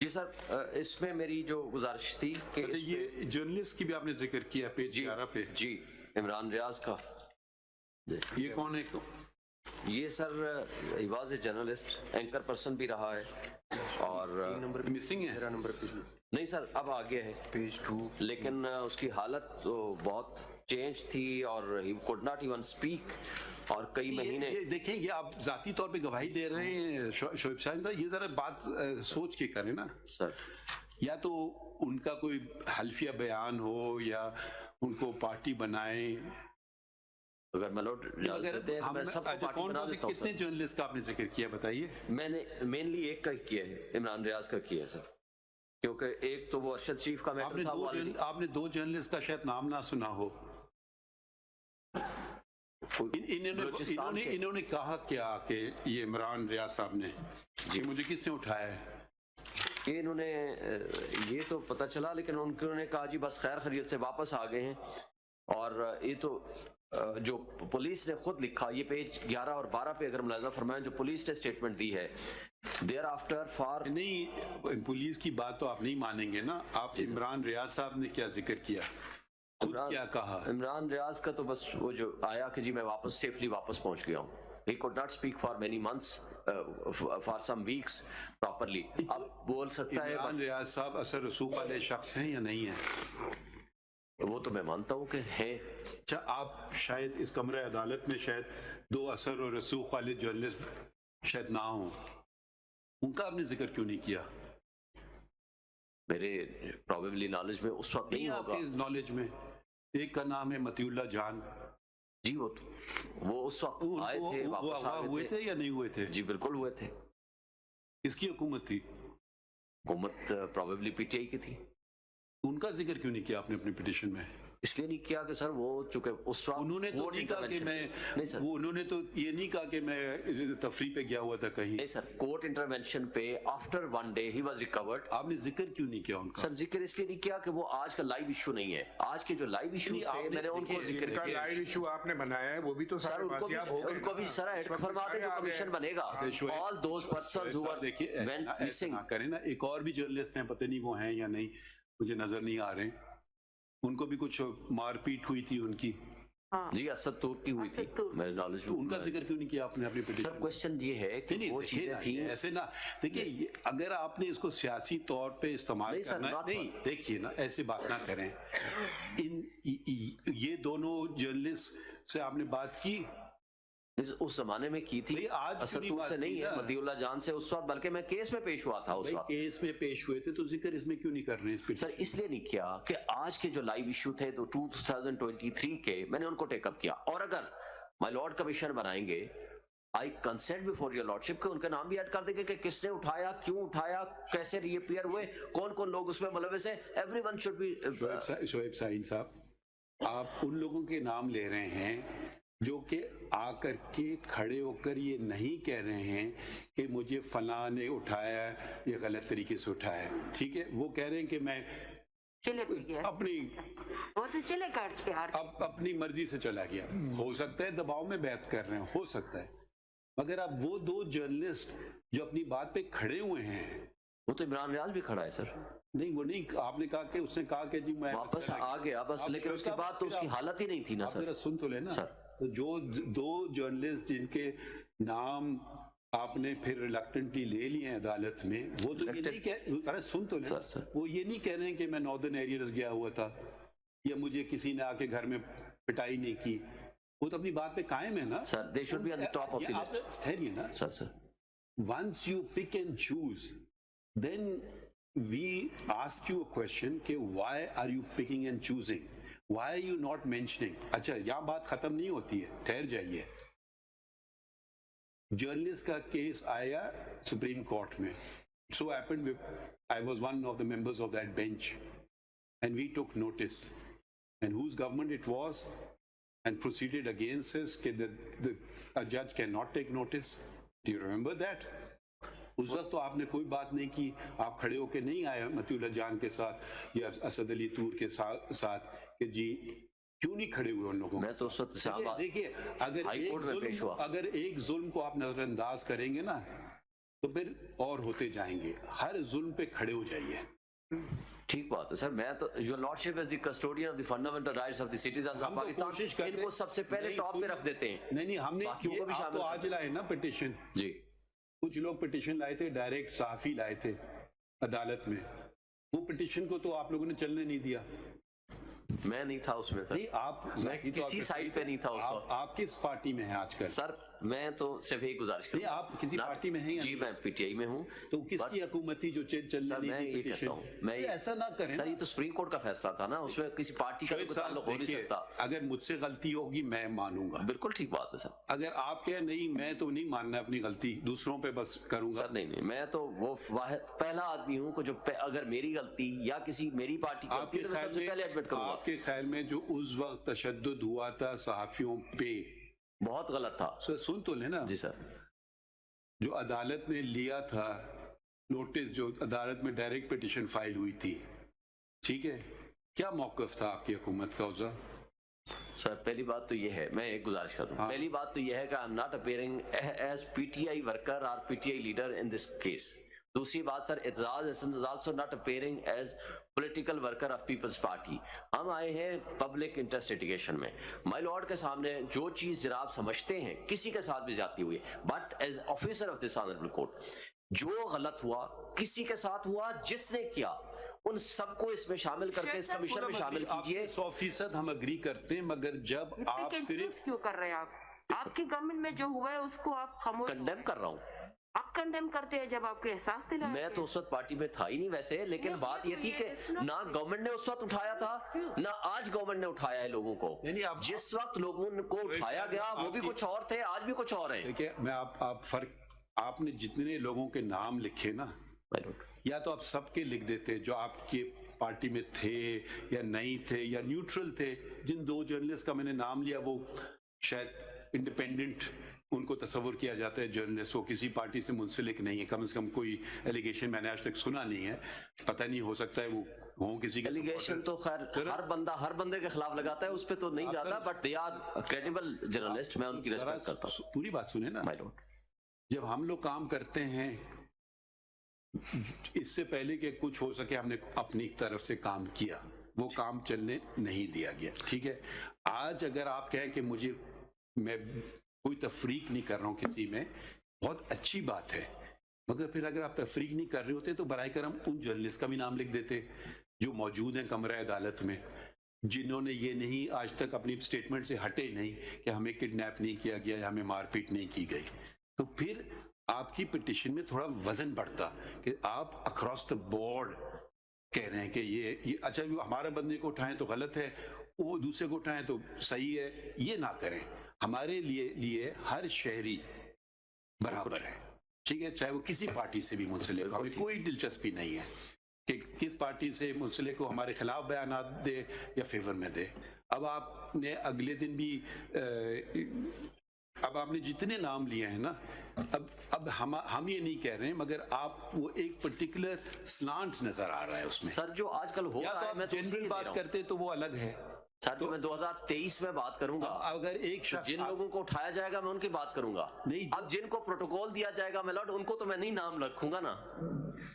جی سر، اس میں میری جو گزارش تھی کہ یہ جرنلسٹ کی بھی آپ نے ذکر کیا پیج 11 پہ. جی عمران ریاض کا. یہ کون ہے؟ یہ سر ہی was a journalist, anchor person بھی رہا ہے اور مسنگ ہے. نہیں سر اب آگے ہے پیج 2. لیکن اس کی حالت تو بہت چینج تھی اور he could not even speak اور کئی مہینے. یہ دیکھیں یہ آپ ذاتی طور پہ گواہی دے رہے ہیں شعیب صاحب، یہ ذرا بات سوچ کے کریں نا سر. یا تو ان کا کوئی حلفیہ بیان ہو یا ان کو پارٹی بنائیں. اگر ملوٹ میں سب کو پارٹی بنا دیتا ہوں. کتنے جرنلسٹ کا آپ نے ذکر کیا بتائیے؟ میں نے مینلی ایک کا کیا ہے، عمران ریاض کا کیا ہے سر، کیونکہ ایک تو وہ ارشد شریف کا میٹر تھا. آپ نے 2 جرنلسٹ کا شاید نام نہ سنا ہو. انہوں نے کہا کیا کہ یہ عمران ریاض صاحب نے مجھے کس نے اٹھایا ہے؟ یہ انہوں نے یہ تو پتہ چلا، لیکن انہوں نے کہا جی بس خیر خیریت سے واپس آ گئے ہیں. اور یہ تو جو پولیس نے خود لکھا، یہ پیج 11 اور 12 پہ اگر ملاحظہ فرمائیں جو پولیس نے سٹیٹمنٹ دی ہے دیر آفٹر فار. نہیں پولیس کی بات تو آپ نہیں مانیں گے نا. آپ عمران ریاض صاحب نے کیا ذکر کیا، خود کیا کہا؟ عمران ریاض کا تو بس وہ جو آیا کہ جی میں واپس سیفلی واپس پہنچ گیا ہوں. He could not speak for many months, for some weeks properly. اب بول سکتا ہے. عمران ریاض صاحب اثر رسوخ والے شخص ہیں یا نہیں ہیں؟ وہ تو میں مانتا ہوں کہ ہیں. اچھا آپ شاید اس کمرہ عدالت میں شاید 2 اثر و رسوخ والے جرنلسٹ شاید نہ ہوں، ان کا آپ نے ذکر کیوں نہیں کیا؟ میرے پروبیبلی نالج میں اس وقت نہیں ہوگا. آپ کی نالج میں ایک کا نام ہے مطیع اللہ جان. جی وہ اس وقت آئے تھے، واپس آ ہوئے تھے یا نہیں ہوئے تھے؟ جی بالکل ہوئے تھے. کس کی حکومت تھی؟ حکومت پروبیبلی پی ٹی آئی کی تھی. ان کا ذکر کیوں نہیں کیا آپ نے اپنی پٹیشن میں؟ اس لیے نہیں کیا کہ سر وہ چونکہ اس وقت انہوں نے تو نہیں کہا کہ میں انہوں نے تو یہ نہیں کہا کہ میں تفریح پہ گیا ہوا تھا کہیں. نہیں سر، کورٹ انٹرونشن پہ after 1 day he was recovered. آپ نے ذکر کیوں نہیں کیا ان کا؟ سر ذکر اس لیے نہیں کیا کہ وہ آج کا لائیو ایشو نہیں ہے. آج کے جو لائیو ایشو ہے میں نے ان کو ذکر کیا. لائیو ایشو آپ نے بنایا ہے وہ بھی تو سر ان کو بھی سر ایڈ فرما دیں جو کمیشن بنے گا. all those persons who went missing. کریں نا ایک اور بھی جرنلسٹ ہیں، پتہ نہیں وہ ہیں یا نہیں، مجھے نظر نہیں آ رہے. ان کو بھی کچھ مار پیٹ ہوئی تھی ان کی. جی اسد تور کی ہوئی تھی میرے نالج میں. ان کا ذکر کیوں نہیں کیا آپ نے اپنی پٹیشن؟ سر کوشچن یہ ہے کہ وہ چیزیں تھیں ایسے نہ دیکھیے، اگر آپ نے اس کو سیاسی طور پہ استعمال کرنا نہیں، دیکھیے نا ایسے بات نہ کریں. یہ دونوں جرنلسٹ سے آپ نے بات کی اس زمانے میں کی تھی. اسد تور سے نہیں ہے، مطیع اللہ جان سے اس وقت، بلکہ میں کیس میں پیش ہوا تھا اس وقت. کیس میں پیش ہوئے تھے تو ذکر اس میں کیوں نہیں کر رہے ہیں؟ سر اس لیے نہیں کیا کہ آج کے جو لائیو ایشو تھے تو 2023 کے میں نے ان کو ٹیک اپ کیا. اور اگر مائی لارڈ کمیشن بنائیں گے آئی کنسنٹ بفور یور لارڈشپ کہ ان کا نام بھی ایڈ کر دیں گے کہ کس نے اٹھایا، کیوں اٹھایا، کیسے ری اپیئر ہوئے، کون کون لوگ اس میں ملوث ہیں. Everyone should be. Shoaib Saeed صاحب آپ ان لوگوں کے نام لے رہے ہیں جو کہ آ کر کے کھڑے ہو کر یہ نہیں کہہ رہے ہیں کہ مجھے فلاں نے اٹھایا یہ غلط طریقے سے اٹھایا ہے. ٹھیک ہے، وہ کہہ رہے ہیں کہ میں اپنی مرضی سے چلا گیا. ہو سکتا ہے دباؤ میں بیعت کر رہے ہیں، ہو سکتا ہے، مگر اب وہ 2 جرنلسٹ جو اپنی بات پہ کھڑے ہوئے ہیں، وہ تو عمران ریاض بھی کھڑا ہے سر. نہیں وہ نہیں، آپ نے کہا کہ اس نے کہا کہ جی میں واپس آ گیا بس، لیکن اس کے بعد تو اس کی حالت ہی نہیں تھی نا سر. سن تو لینا سر. تو جو 2 جرنلسٹ جن کے نام آپ نے پھر ریلکٹنٹلی لے لیے ہیں عدالت میں، وہ تو یہ نہیں کہہ، سن تو لینا، وہ یہ نہیں کہہ رہے ہیں کہ میں ناردرن ایریاز گیا ہوا تھا یا مجھے کسی نے آ کے گھر میں پٹائی نہیں کی. وہ تو اپنی بات پہ قائم ہے نا سر. they should be on the top of the list. ٹھہریے نا سر. once you pick and choose then we ask you a question کہ why are you picking and choosing, why are you not mentioning. اچھا یہاں بات ختم نہیں ہوتی ہے، ٹھہر جائیے. جرنلسٹ کا کیس آیا سپریم کورٹ میں. so happened I was one of the members of that bench and we took notice and whose government it was and proceeded against us کہ a judge cannot take notice. do you remember that? اس وقت تو آپ نے کوئی بات نہیں کی، آپ کھڑے ہو کے نہیں آئے مطیع اللہ جان کے ساتھ یا اسد علی طور کے ساتھ کہ جی کیوں نہیں کھڑے ہوئے ان لوگوں. میں تو اس وقت دیکھیے اگر ایک ظلم کو آپ نظر انداز کریں گے نا تو پھر اور ہوتے جائیں گے. ہر ظلم پہ کھڑے ہو جائیے. ٹھیک بات ہے سر. میں تو your lordship is the custodian of the fundamental rights of the citizens of ہم تو پاکستان, کوشش کرتے ان کو سب سے پہلے ٹاپ پہ رکھ دیتے ہیں. نہیں ہم نے باقیوں کو بھی آپ شامل تو آج لائے نا پٹیشن. جی کچھ لوگ پٹیشن لائے تھے, ڈائریکٹ صحافی لائے تھے عدالت میں. وہ پٹیشن کو تو آپ لوگوں نے چلنے نہیں دیا. میں نہیں تھا اس میں سر, نہیں آپ میں کسی سائٹ پہ نہیں تھا اس وقت. آپ کس پارٹی میں ہیں آج کل؟ سر میں تو صرف ایک گزارش نہیں آپ کسی پارٹی میں ہیں؟ جی میں پی ٹی آئی میں ہوں. تو کس کی حکومتی جو چلنے میں نہیں یہ دی کہتا پٹیشن؟ ہوں, میں ایسا نہ کریں سر, یہ تو سپریم کورٹ کا فیصلہ تھا نا, اس میں کسی پارٹی کا کوئی تعلق ہو نہیں سکتا. اگر مجھ سے غلطی ہوگی میں مانوں گا. بالکل ٹھیک بات ہے سر. اگر آپ کہیں نہیں میں تو نہیں ماننا اپنی غلطی, دوسروں پہ بس کروں گا. سر نہیں, میں تو وہ پہلا آدمی ہوں جو اگر میری غلطی یا کسی میری پارٹی کی غلطی تو میں سب سے پہلے ایڈمٹ کروں گا. آپ کے خیال میں جو اس وقت تشدد ہوا تھا صحافیوں پہ بہت غلط تھا. سن تو لینا. جی سر. جو عدالت نے لیا تھا نوٹس, جو عدالت میں ڈائریکٹ پٹیشن فائل ہوئی تھی, ٹھیک ہے, کیا موقف تھا آپ کی حکومت کا اس وقت؟ سر پہلی بات تو یہ ہے, میں ایک گزارش کروں, پہلی بات تو یہ ہے کہ I am not appearing as P T I worker اور P T I leader in this case. دوسری بات sir, Aitzaz is also not appearing as political worker of Peoples Party. ہم آئے ہیں پبلک انٹرسٹ لٹیگیشن میں. مائی لارڈ کے سامنے جو چیز جناب سمجھتے ہیں کسی کے ساتھ بھی زیادتی ہوئی, but as officer of this honourable court جو غلط ہوا کسی کے ساتھ ہوا, جس نے کیا ان سب کو اس میں شامل کر کے اس کمیشن میں شامل کیجئے. 100% ہم اگری کرتے ہیں, مگر جب آپ صرف کیوں کر رہے ہیں آپ کی گورنمنٹ میں جو ہوا ہے اس کو آپ خاموش کنڈیم کر رہا ہوں. آپ کنڈیم کرتے ہیں جب آپ کے احساس دلاتے ہیں. میں تو اس وقت پارٹی میں تھا ہی نہیں ویسے, لیکن بات یہ تھی کہ نہ گورنمنٹ نے اس وقت اٹھایا تھا نہ آج گورنمنٹ نے اٹھایا ہے لوگوں کو. جس وقت لوگوں کو اٹھایا گیا وہ بھی کچھ اور تھے, آج بھی کچھ اور ہیں. دیکھیں میں آپ فرق, آپ نے جتنے لوگوں کے نام لکھے نا, یا تو آپ سب کے لکھ دیتے جو آپ کے پارٹی میں تھے یا نہیں تھے یا نیوٹرل تھے. جن 2 جرنلسٹ کا میں نے نام لیا وہ شاید انڈیپینڈنٹ ان کو تصور کیا جاتا ہے جرنلسٹ, وہ کسی پارٹی سے منسلک نہیں ہے, کم از کم کوئی ایلیگیشن میں نے آج تک سنا نہیں ہے. پتہ نہیں, ہو سکتا ہے وہ ہوں کسی کے ایلیگیشن تو خیر ہر بندے کے خلاف لگاتا ہے, اس پہ تو نہیں جاتا, but they are credible journalist, میں ان کی ریسپیکٹ کرتا ہوں. پوری بات سنیں نا. جب ہم لوگ کام کرتے ہیں, اس سے پہلے کہ کچھ ہو سکے ہم نے اپنی طرف سے کام کیا, وہ کام چلنے نہیں دیا گیا, ٹھیک ہے. آج اگر آپ کہیں کہ مجھے, میں کوئی تفریق نہیں کر رہا ہوں کسی میں, بہت اچھی بات ہے, مگر پھر اگر آپ تفریق نہیں کر رہے ہوتے تو برائے کرم ان جرنلسٹ کا بھی نام لکھ دیتے جو موجود ہیں کمرہ عدالت میں, جنہوں نے یہ نہیں آج تک اپنی سٹیٹمنٹ سے ہٹے نہیں کہ ہمیں کڈنیپ نہیں کیا گیا یا ہمیں مار پیٹ نہیں کی گئی. تو پھر آپ کی پٹیشن میں تھوڑا وزن بڑھتا کہ آپ اکراس دا بورڈ کہہ رہے ہیں کہ یہ اچھا ہمارے بندے کو اٹھائیں تو غلط ہے, وہ دوسرے کو اٹھائیں تو صحیح ہے. یہ نہ کریں. ہمارے لیے ہر شہری برابر ہے, ٹھیک ہے, چاہے وہ کسی پارٹی سے بھی منسلک ہو. ہمیں کوئی دلچسپی نہیں ہے کہ کس پارٹی سے منسلک ہو ہمارے خلاف بیانات دے یا فیور میں دے. اب آپ نے اگلے دن بھی اب آپ نے جتنے نام لیے ہیں نا, اب ہم یہ نہیں کہہ رہے ہیں, مگر آپ وہ ایک پرٹیکولر سلانٹ نظر آ رہا ہے اس میں. سر جو آج کل ہو رہا ہے, میں جنرل بات کرتے تو وہ الگ ہے. سر تو میں 2023 میں بات کروں گا. اگر ایک شخص جن لوگوں کو اٹھایا جائے گا میں ان کی بات کروں گا. اب جن کو پروٹوکول دیا جائے گا میلارڈ, ان کو تو میں نہیں نام رکھوں گا نا.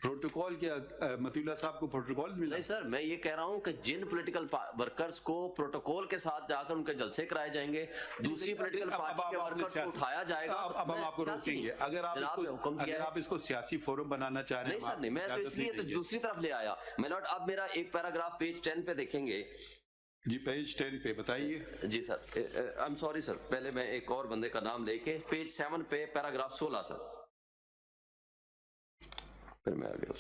پروٹوکول کیا مطیع اللہ صاحب کو پروٹوکول ملا؟ نہیں سر, میں یہ کہہ رہا ہوں کہ جن پولیٹیکل ورکرز کو پروٹوکول کے ساتھ جا کر ان کے جلسے کرائے جائیں گے, دوسری پولیٹیکل پارٹی کے ورکرز کو اٹھایا جائے گا. اب ہم آپ کو روکیں گے اگر آپ اس کو سیاسی فورم بنانا چاہ رہے ہیں. نہیں سر نہیں, میں تو اس لیے تو دوسری طرف لے آیا میلارڈ. اب میرا ایک پیراگراف پیج 10 پہ دیکھیں گے. جی پیج 10 پہ بتائیے. جی سر, آئی ایم سوری سر, پہلے میں ایک اور بندے کا نام لے کے پیج 7 پہ پیراگراف 16 سر, پھر میں آگے.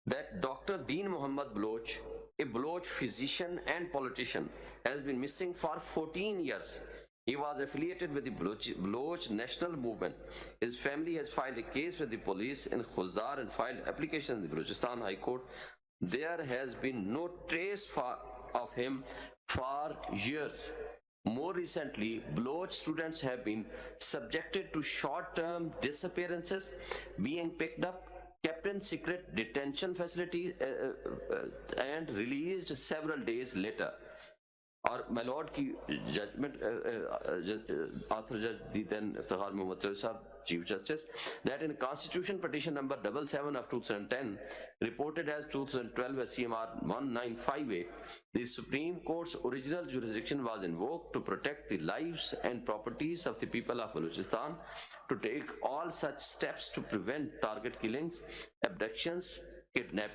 That Dr. Deen Mohammed Baloch, a Baloch physician and politician, has been missing for 14 years. He was affiliated with the Baloch National Movement. His family has filed a case with the police in Khuzdar and filed application in the Balochistan High Court. There has been no trace of him for years. More recently, Baloch students have been subjected to short-term disappearances, being picked up, kept in secret detention facilities and released several days later. اور my lord کی judgment author جج دی دین افتخار محمد چودھری صاحب Chief Justice, that in Constitution Petition number 77 of 2010, reported as 2012 SCMR 1958, the Supreme Court's original jurisdiction was invoked to protect the lives and properties of the people of Balochistan, to take all such steps to prevent target killings, abductions, kidnapping,